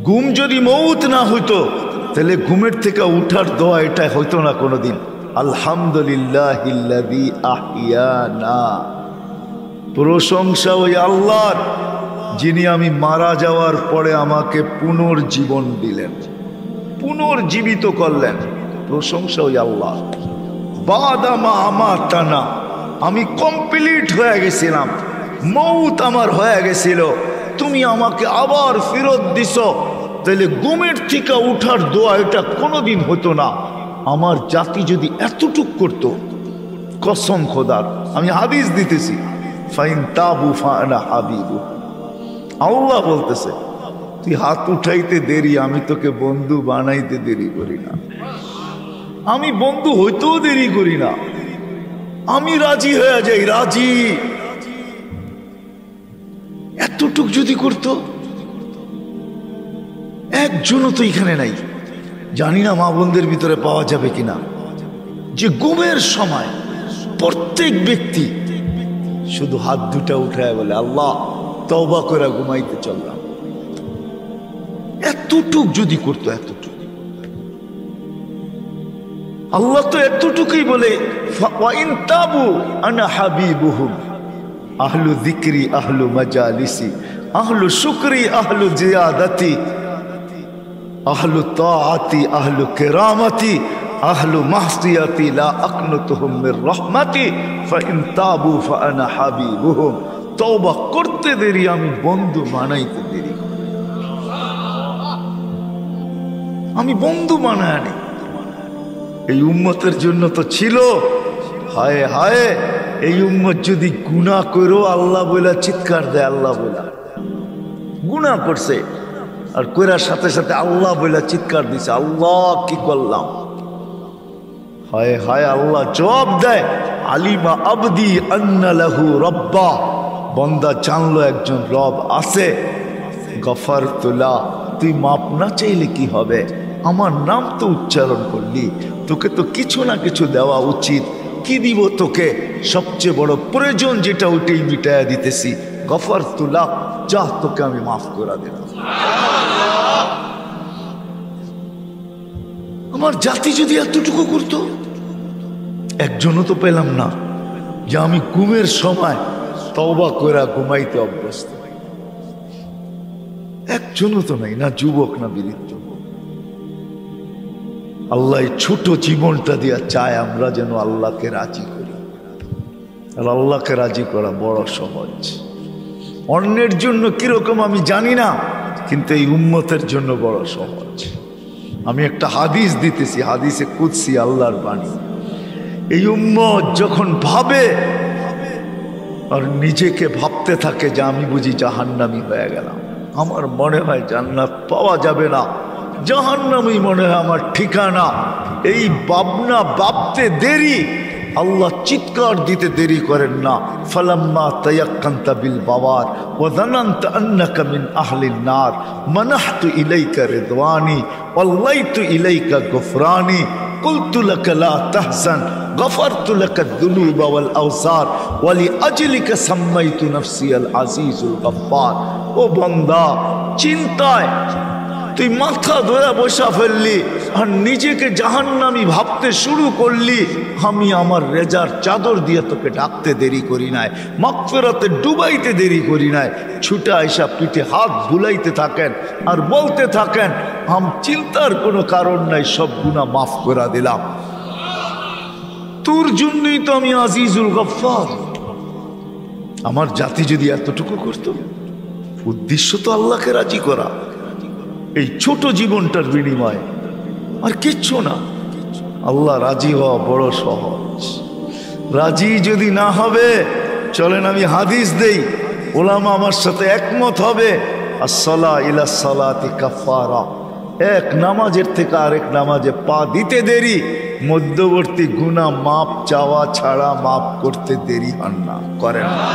ঘুম যদি মৌত না হইতো তাহলে ঘুমের থেকে উঠার দোয়া এটা হইতো না কোনোদিন। আলহামদুলিল্লাহিল্লাযী আহিয়ানা, প্রশংসা ওই আল্লাহর যিনি আমি মারা যাওয়ার পরে আমাকে পুনর্জীবন দিলেন, পুনর্জীবিত করলেন। প্রশংসা ওই আল্লাহ। বাদামা আমাতানা, আমি কমপ্লিট হয়ে গেছিলাম, মৌত আমার হয়ে গেছিল, তুমি আমাকে আবার ফেরত দিছ, তাহলে ঘুমের থেকে উঠার দোয়া এটা কোনোদিন হতো না। আমার জাতি যদি এতটুক করতো, কসম খোদার, আমি হাদিস দিতেছি, ফাইন তাবু ফানা হাবিবু, আল্লাহ বলতেছে তুই হাত উঠাইতে দেরি, আমি তোকে বন্ধু বানাইতে দেরি করি না, আমি বন্ধু হইতেও দেরি করি না, আমি রাজি হয়ে যাই, রাজি। এতটুক যদি করতো, একজনও তো এখানে নাই, জানি না মা বোনদের ভিতরে পাওয়া যাবে কিনা, যে ঘুমের সময় প্রত্যেক ব্যক্তি শুধু হাত দুটা উঠায় বলে আল্লাহ তওবা করে ঘুমাইতে চললাম। এতটুক যদি করতো, এতটুক। আল্লাহ তো এতটুকুই বলে ওয়াইন তাবু আনা হাবিবুহুম, আহলু যিকরি আহলু মাজালিসি আহলু শুকরি আহলু জিয়াদাতি আহলু তাআতি আহলু কিরামাতি আহলু মাহসিয়াতি লা আকনুতুহুম মির রাহমাতি ফাইন তাবু ফাআনা হাবিবুহুম। তওবা করতে দেরি, আমি বন্ধু বানাইতে দেরি, আমি বন্ধু বানায় আনি। এই উম্মতের জন্য তো ছিল, হায় হায় এই উম্মত যদি গুনাহ করো আল্লাহ বইলা চিৎকার দেয়, আল্লাহ বইলা গুনাহ করছে আর কইরার সাথে সাথে আল্লাহ বইলা চিৎকার দিছে, আল্লাহ কি করলাম, হায় হায় আল্লাহ জবাব দেয়, আলিমা আবদি আন্না লাহু রব্বা, বন্দা জানলো একজন রব আছে, গফারতু লা, তুই মাপ না চাইলে কি হবে, আমার নাম তো উচ্চারণ করলি, তোকে তো কিছু না কিছু দেওয়া উচিত, কি দিব তোকে, সবচেয়ে বড় প্রয়োজন যেটা ওইটাই মিটায়া দিতেছি, গফারতু লা, যা তোকে আমি মাফ করে দেব। আমার জাতি যদি এতটুকু করতো, একজনও তো পেলাম না যে আমি ঘুমের সময় তওবা করে ঘুমাইতে অভ্যস্ত, একজনও তো নাই, না যুবক না বৃদ্ধ। আল্লাহ ছোট জীবনটা দিয়া চায় আমরা যেন আল্লাহকে রাজি করি, আর আল্লাহকে রাজি করা বড় সহজ। অন্যের জন্য কিরকম আমি জানি না, কিন্তু এই উম্মতের জন্য বড় সহজ। আমি একটা হাদিস দিতেছি, হাদিসে কুদসি, আল্লাহর বাণী। এই উম্মত যখন ভাবে আর নিজেকে ভাবতে থাকে যে আমি বুঝি জাহান্নামী হয়ে গেলাম, আমার মনে হয় জান্নাত পাওয়া যাবে না, জাহান্নামই মনে হয় আমার ঠিকানা, এই ভাবনা ভাবতে দেরি, আল্লাহ চিৎকার দিতে দেরি করেন না, ফালাম্মা তায়াক্কানতা বিল বাওয়ার ওয়া যানানতা আন্নাকা মিন আহলিন নার মানাহতু ইলাইকা রিদওয়ানি ওয়াল্লাইতু ইলাইকা গুফরানি কুলতু লাকা লা তাহজান গফারতু লাকা যুনুবা ওয়াল আওসার ওয়া লিআজলিকা সাম্মাইতু নাফসি আল আজিজুল গফফার। ও বান্দা, চিন্তায় তুই মাথা ধরে বসা ফেললি আর নিজেকে জাহান্নামী ভাবতে শুরু করলি, আমি আমার রেজার চাদর দিয়ে তোকে ডাকতে দেরি করি নাই, মাগফিরাতে ডুবাইতে দেরি করি নাই, ছুটে আইসা পিঠে হাত বুলাইতে থাকেন আর বলতে থাকেন চিন্তার কোনো কারণ নাই, সব গুনাহ মাফ করে দিলাম, তোর জন্যই তো আমি আজিজুল গফফার। আমার জাতি যদি এতটুকু করতো, উদ্দেশ্য তো আল্লাহকে রাজি করা, এই ছোট জীবনটার বিনিময়ে আর কিচ্ছু না। আল্লাহ রাজি হওয়া বড় সহজ। রাজি যদি না হবে, চলেন আমি হাদিস দেই, ওলামা আমার সাথে একমত হবে, আসসালা ইলা সালাতি কাফারা, এক নামাজের থেকে আরেক নামাজে পা দিতে দেরি, মধ্যবর্তী গুনাহ মাপ চাওয়া ছাড়া মাপ করতে দেরি হন না, করেন না।